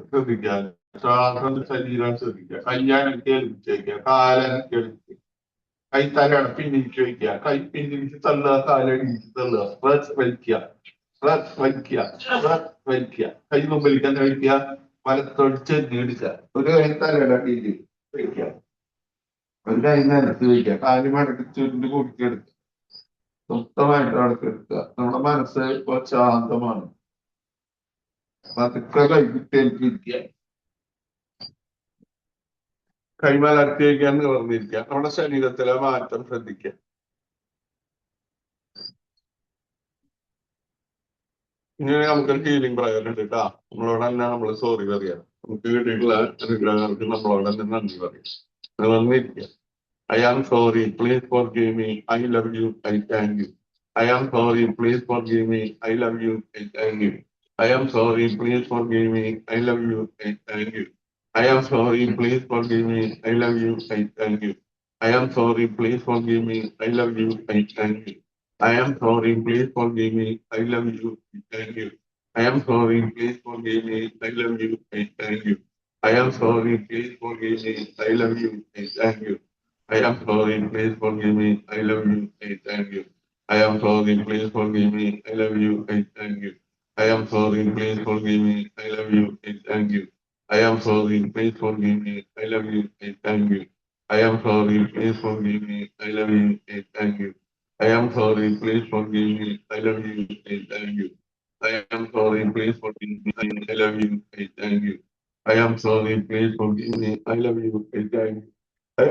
ശ്രദ്ധിക്കുക, ശ്വാസം ശരീരം ശ്രദ്ധിക്കുക. കയ്യാനൊക്കെ ഏൽപ്പിച്ചേക്കുക, കാലനൊക്കെ ഏൽപ്പിക്കുക. കൈ തലയാണ് പിന്നിലേക്ക് വയ്ക്കുക, കൈ പിന്നിലേക്ക് തള്ളുക, കാലടിച്ച് തള്ളുക. സ്ട്രെച്ച് വലിക്കുക, സ്ട്രെച്ച് വലിക്കുക, സ്ട്രെച്ച് വലിക്കുക. കൈ മുമ്പിലേക്ക് വയ്ക്കുക, വലത്തോട് ചെന്നിടിക്കുക. ഒരു കൈ തലയുടെ അടിയിൽ വയ്ക്കുക, ഒരു കൈ നിലത്ത് വയ്ക്കുക, കാല് മടക്കി ചുരുണ്ട് കൂട്ടിയെടുക്കുക, സ്വസ്ഥമായിട്ട് അടക്കെടുക്കുക. നമ്മുടെ മനസ്സ് ഇപ്പോൾ ശാന്തമാണ്. പതുക്കെ കൈ വിട്ടേൽപ്പിക്കുക. കൈമലർത്തിയേക്കാന്ന് പറഞ്ഞിരിക്കുക. നമ്മുടെ ശരീരത്തിലെ മാറ്റം ശ്രദ്ധിക്കുക. ഇനി നമുക്കൊരു ഹീലിംഗ് പ്രയർ ഉണ്ട് കേട്ടാ. നമ്മളോട് തന്നെ നമ്മൾ സോറി പറയാം. നമുക്ക് കിട്ടിയിട്ടുള്ള അനുഗ്രഹങ്ങൾക്ക് നമ്മളോട് തന്നെ നന്ദി പറയാം. വന്നിരിക്കുക. I am sorry, please forgive me. I love you, I thank you. I am sorry, please forgive me. I love you, I thank you. I am sorry, please forgive me. I love you, I thank you. I am sorry, please forgive me. I love you, I thank you. I am sorry, please forgive me. I love you, I thank you. I am sorry, please forgive me. I love you, I thank you. I am sorry, please forgive me. I love you, I thank you. I am sorry, please forgive me. I love you, I thank you. I am sorry, please forgive me. I love you. I thank you. I am sorry, please forgive me. I love you. I thank you. I am sorry, please forgive me. I love you. I thank you. I am sorry, please forgive me. I love you. I thank you. I am sorry, please forgive me. I love you. I thank you. I am sorry, please forgive me. I love you. I thank you. I am sorry, please forgive me. I love you. I thank you. I am sorry, please forgive me. I love you. I thank you. I am sorry, forgive me. I love you. I thank you. I am sorry, please forgive me. I love you. I thank you. I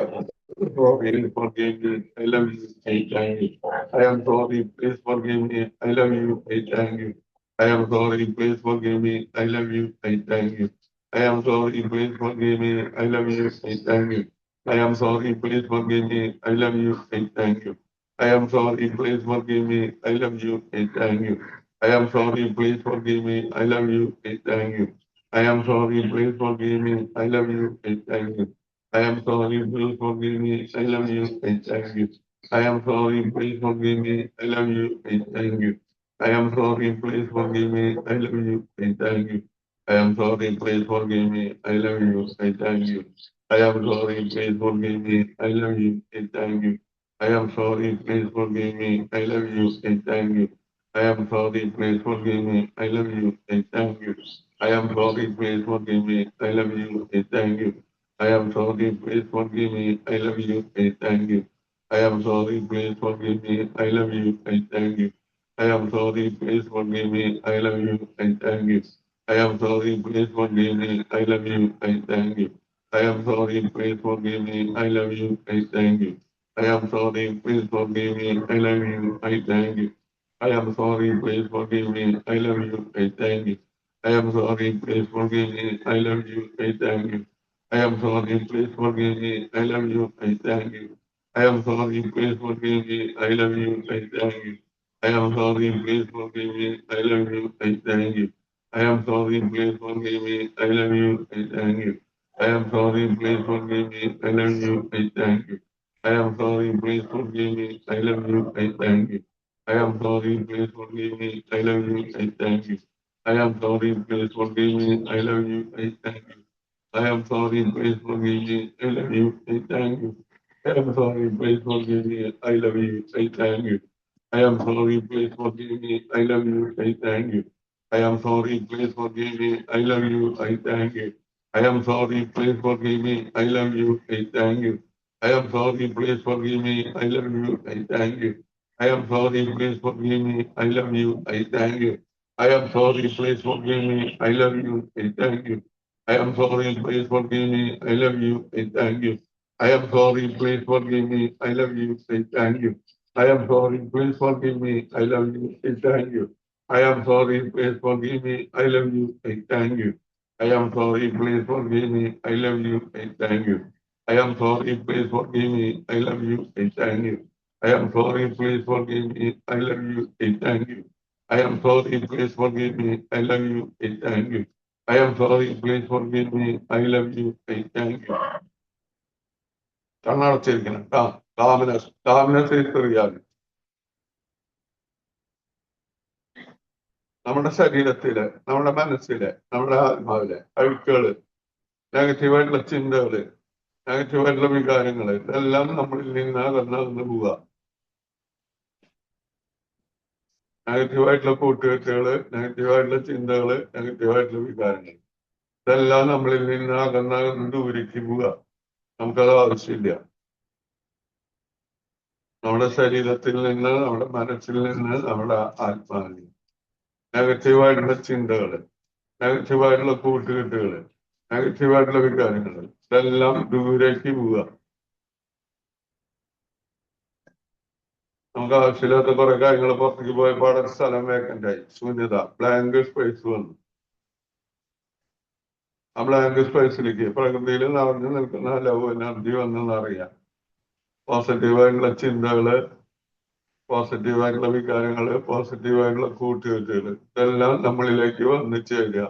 am sorry, please forgive me. I love you. I thank you. I am sorry, please forgive me. I love you. I thank you. I am sorry, please forgive me. I love you. I thank you. I am sorry, please forgive me. I love you. I thank you. I am sorry, please forgive me. I love you. I thank you. I am sorry, please forgive me. I love you. I thank you. I am sorry, please forgive me. I love you. I thank you. I am sorry, please forgive me. I love you. I thank you. I am sorry, please forgive me. I love you. I thank you. I am sorry, please forgive me. I love you. I thank you. I am sorry, please forgive me. I love you. I thank you. I am sorry, please forgive me. I love you. I thank you. I am sorry, please forgive me. I love you. I thank you. I am sorry, please forgive me. I love you. I thank you. I am sorry, please forgive me. I love you. I thank you. I am sorry, please forgive me. I love you. I thank you. I am sorry, please forgive me. I love you. I thank you. I am sorry, please forgive me. I love you. I thank you. I am sorry, please forgive me. I love you. I thank you. I am sorry, please forgive me. I love you. I thank you. I am sorry, please forgive me. I love you. I thank you. I am sorry, please forgive me. I love you. I thank you. I am sorry, please forgive me. I love you. I thank you. I am sorry, please forgive me. I love you. I thank you. I am sorry, please forgive me. I love you. I thank you. I am sorry, please forgive me. I love you. I thank you. I am sorry, please forgive me. I love you. I thank you. I am sorry, please forgive me. I love you. I thank you. I am sorry, please forgive me. I love you. I thank you. I am sorry, please forgive me. I love you. I thank you. I am sorry, please forgive me. I love you. I thank you. I am sorry, please forgive me. I love you. I thank you. I am sorry, please forgive me. I love you. I thank you. I am sorry, please forgive me. I love you. I thank you. I am sorry, please forgive me. I love you. I thank you. I am sorry, please forgive me. I love you. I thank you. I am sorry, please forgive me. I love you. I thank you. I am sorry, please forgive me. I love you. I thank you. I am sorry, please forgive me. I love you. I thank you. I am sorry, please forgive me. I love you. I thank you. I am sorry, please forgive me. I love you. I thank you. I am sorry, please forgive me. I love you. I thank you. I am sorry, please forgive me. I love you. I thank you. I am sorry, please forgive me. I love you. I thank you. I am sorry, please forgive me. I love you. I thank you. I am sorry, please forgive me. I love you. I thank you. I am sorry, please forgive me. I love you. I thank you. കണ്ണടച്ചിരിക്കണം. കാമിനസ് കാമിനസ് റിയാലിറ്റി. നമ്മുടെ ശരീരത്തില്, നമ്മുടെ മനസ്സില്, നമ്മുടെ ആത്മാവിലെ അഴുക്കുകള്, നെഗറ്റീവായിട്ടുള്ള ചിന്തകള്, നെഗറ്റീവായിട്ടുള്ള വികാരങ്ങള്, ഇതെല്ലാം നമ്മളിൽ നിന്ന് അകന്ന് പോവുക. നെഗറ്റീവായിട്ടുള്ള കൂട്ടുകെട്ടുകള്, നെഗറ്റീവായിട്ടുള്ള ചിന്തകള്, നെഗറ്റീവായിട്ടുള്ള വികാരങ്ങൾ, ഇതെല്ലാം നമ്മളിൽ നിന്ന് അകന്ന് ദൂരേക്ക് പോവുക. നമുക്കത് ആവശ്യമില്ല. നമ്മുടെ ശരീരത്തിൽ നിന്ന്, നമ്മുടെ മനസ്സിൽ നിന്ന്, നമ്മുടെ ആത്മാവിൽ നെഗറ്റീവായിട്ടുള്ള ചിന്തകള്, നെഗറ്റീവായിട്ടുള്ള കൂട്ടുകെട്ടുകള്, നെഗറ്റീവായിട്ടുള്ള വികാരങ്ങൾ ഇതെല്ലാം ദൂരേക്ക് പോവുക. നമുക്ക് ആവശ്യമില്ലാത്ത കുറെ കാര്യങ്ങൾ പുറത്തേക്ക് പോയപ്പോൾ അവിടെ സ്ഥലം വേക്കന്റ് ആയി, ശൂന്യത, ബ്ലാങ്ക് സ്പേസ് വന്നു. ആ ബ്ലാങ്ക് സ്പേസിലേക്ക് പ്രകൃതിയിൽ നിറഞ്ഞു നിൽക്കുന്ന ലവ് എനർജി വന്നെന്നറിയാം. പോസിറ്റീവായിട്ടുള്ള ചിന്തകള്, പോസിറ്റീവായിട്ടുള്ള വികാരങ്ങള്, പോസിറ്റീവായിട്ടുള്ള കൂട്ടുകെട്ടുകള് ഇതെല്ലാം നമ്മളിലേക്ക് വന്നു ചേരുക.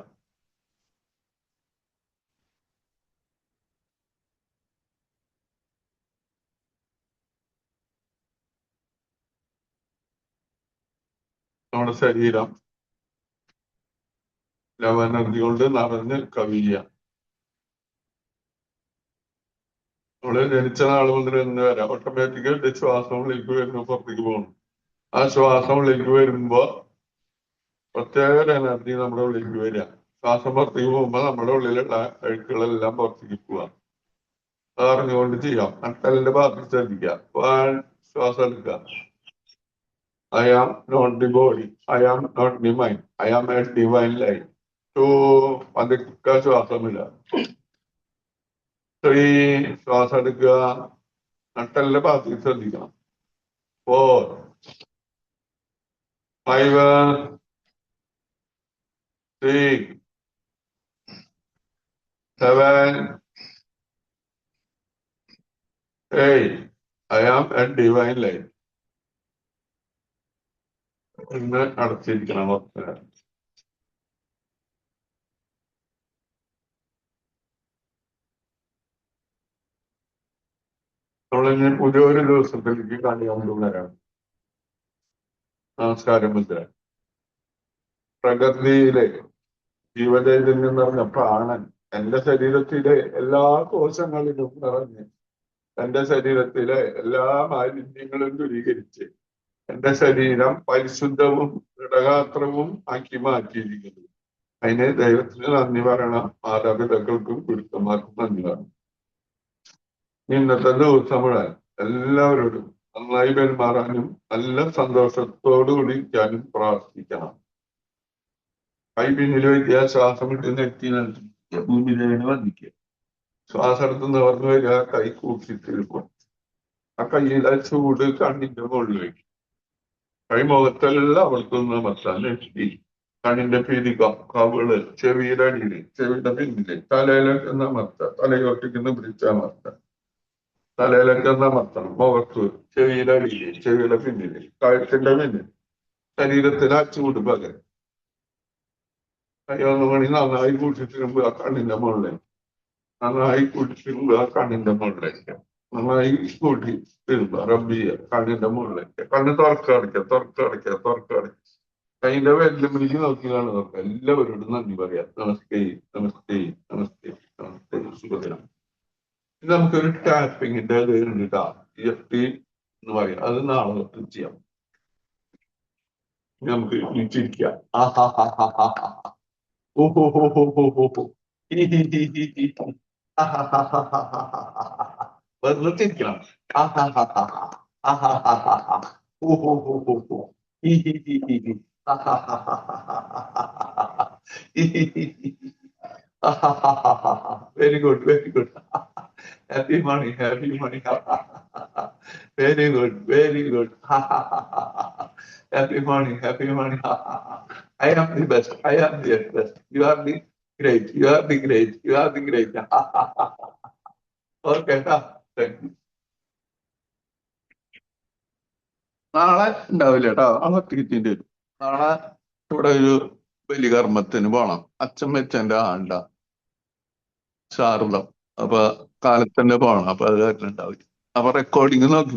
നമ്മുടെ ശരീരം ലവ് എനർജി കൊണ്ട് നിറഞ്ഞ് കവിയുക. നമ്മള് ജനിച്ച നാൾ മുതൽ ഇന്ന് വരെ ഓട്ടോമാറ്റിക്കായിട്ട് ശ്വാസം ഉള്ളിലേക്ക് വരുന്നു, പുറത്തേക്ക് പോകണം. ആ ശ്വാസം ഉള്ളിലേക്ക് വരുമ്പോ പ്രത്യേക ഒരു എനർജി നമ്മുടെ ഉള്ളിലേക്ക് വരിക. ശ്വാസം പുറത്തേക്ക് പോകുമ്പോ നമ്മുടെ ഉള്ളിലുള്ള അഴുക്കുകളെല്ലാം പുറത്തേക്ക് പോവുക. അത് അറിഞ്ഞുകൊണ്ട് ചെയ്യാം. നട്ടലിന്റെ ഭാഗത്ത് ശ്രദ്ധിക്കുക. ശ്വാസം എടുക്കുക. I am not the body. I am not the mind. I am a divine light. പതുക്കെ ശ്വാസം വിടുക. ശ്വാസം എടുക്കുക. നട്ടലിന്റെ ഭാഗത്ത് ശ്രദ്ധിക്കണം. 4, 5, 6, 7, 8. I am a divine light. ഇന്ന് അടച്ചിരിക്കണം കുറച്ച് നേരം. നമ്മളിനി പുതിയൊരു ദിവസത്തിലേക്ക് കാണിയാവുന്നവരാണ്. നമസ്കാരം മുദ്ര. പ്രകൃതിയിലെ ജീവചൈതന്യം നിറഞ്ഞ പ്രാണൻ എന്റെ ശരീരത്തിലെ എല്ലാ കോശങ്ങളിലും നിറഞ്ഞ് എന്റെ ശരീരത്തിലെ എല്ലാ മാലിന്യങ്ങളും ദൂരീകരിച്ച് എന്റെ ശരീരം പരിശുദ്ധവും ദൃഢഗാത്രവും ആക്കി മാറ്റിയിരിക്കുന്നു. അതിന് ദൈവത്തിന് നന്ദി പറയണം, മാതാപിതാക്കൾക്കും ഗുരുക്കന്മാർക്കും നന്ദി പറയണം. ഇന്നത്തെ ദിവസം മുഴുവൻ എല്ലാവരോടും നന്നായി പെരുമാറാനും നല്ല സന്തോഷത്തോടുകൂടി ഇരിക്കാനും പ്രാർത്ഥിക്കണം. കൈ പിന്നിൽ വയ്ക്കുക, ശ്വാസം വിട്ട് നെറ്റി നൽകിക്കുക, ഭൂമിയിലേക്ക് വന്നിക്കുക. ശ്വാസം എടുത്ത് നിവർന്നു വരിക, കൈ കൂട്ടിത്തിരിക്കും. ആ കയ്യിലെ ചൂട് കണ്ണിന്റെ മുകളിൽ വയ്ക്കും. കൈ മുഖത്തെല്ലാം അവൾക്കൊന്ന് അമർത്താൻ നെറ്റി, കണ്ണിന്റെ പിരികം, കവിള്, ചെവിയുടെ അടിയില്, ചെവിയുടെ പിന്നില്, തലയിലൊക്കെ ഒന്ന് അമർത്താം, തലയോട്ടേക്ക് ഒന്ന് പിടിച്ചമർത്താം, തലയിലൊക്കെ ഒന്ന് അമർത്തണം. മുഖത്ത്, ചെവിയുടെ അടിയില്, ചെവിയുടെ പിന്നില്, കഴുത്തിന്റെ പിന്നിൽ, ശരീരത്തിൽ ആ ചൂട് പകരം. കൈ 1 മണി നന്നായി കൂട്ടിത്തിരുമ്പ് ആ കണ്ണിന്റെ മുകളിലേക്ക്, നന്നായി കൂട്ടിത്തിരുമ്പ് ആ കണ്ണിന്റെ മുകളിലേക്ക്, നന്നായി കൂട്ടി തിരുമ്പ റബ്ബ് ചെയ്യുക കണ്ണിന്റെ മുകളിലേക്ക്. കണ്ണ് തുറക്കടയ്ക്കുക, തുറക്കടയ്ക്കുക, തുറക്കടയ്ക്കുക. കൈന്റെ വെല്ലുവിളിക്ക് നോക്കിയാണ് തുറക്കുക. എല്ലാവരോടും നന്ദി പറയാം. നമസ്തേ, നമസ്തേ, നമസ്തേ, നമസ്തേ, സുഖദിനം. ഇത് നമുക്കൊരു ടാപ്പിങ്ങിന്റെ ഇത് ഉണ്ട് കേട്ടോ, EFT എന്ന് പറയാം. അത് നാളെ തൊട്ട് ചെയ്യാം. നമുക്ക് ചിരിക്കാം. ഓഹോ ഹോ ഹോ ഹോ ഹോ ഹോ. വെറുതെ ചിരിക്കണം. ഓഹോ ഹോ ഹോ ഹോ. Very good, very good. Happy money, happy money. Very good, very good. Happy morning, happy morning. I am the best, I am the best. You are the great, you are the great, you are the great. Okay, thank you. നാളെ ഉണ്ടാവില്ല കേട്ടോ, നാളെ തിരിച്ചിട്ട് വരും. നാളെ ഇവിടെ ഒരു ബലികർമ്മത്തിന് പോണം. അച്ഛൻ വെച്ചെന്റെ ആണ്ട ശാരദം. അപ്പൊ കാലത്തന്നെ പോണം. അപ്പൊ അത് കാരണം ഉണ്ടാവില്ല. അപ്പൊ റെക്കോർഡിങ് നോക്കി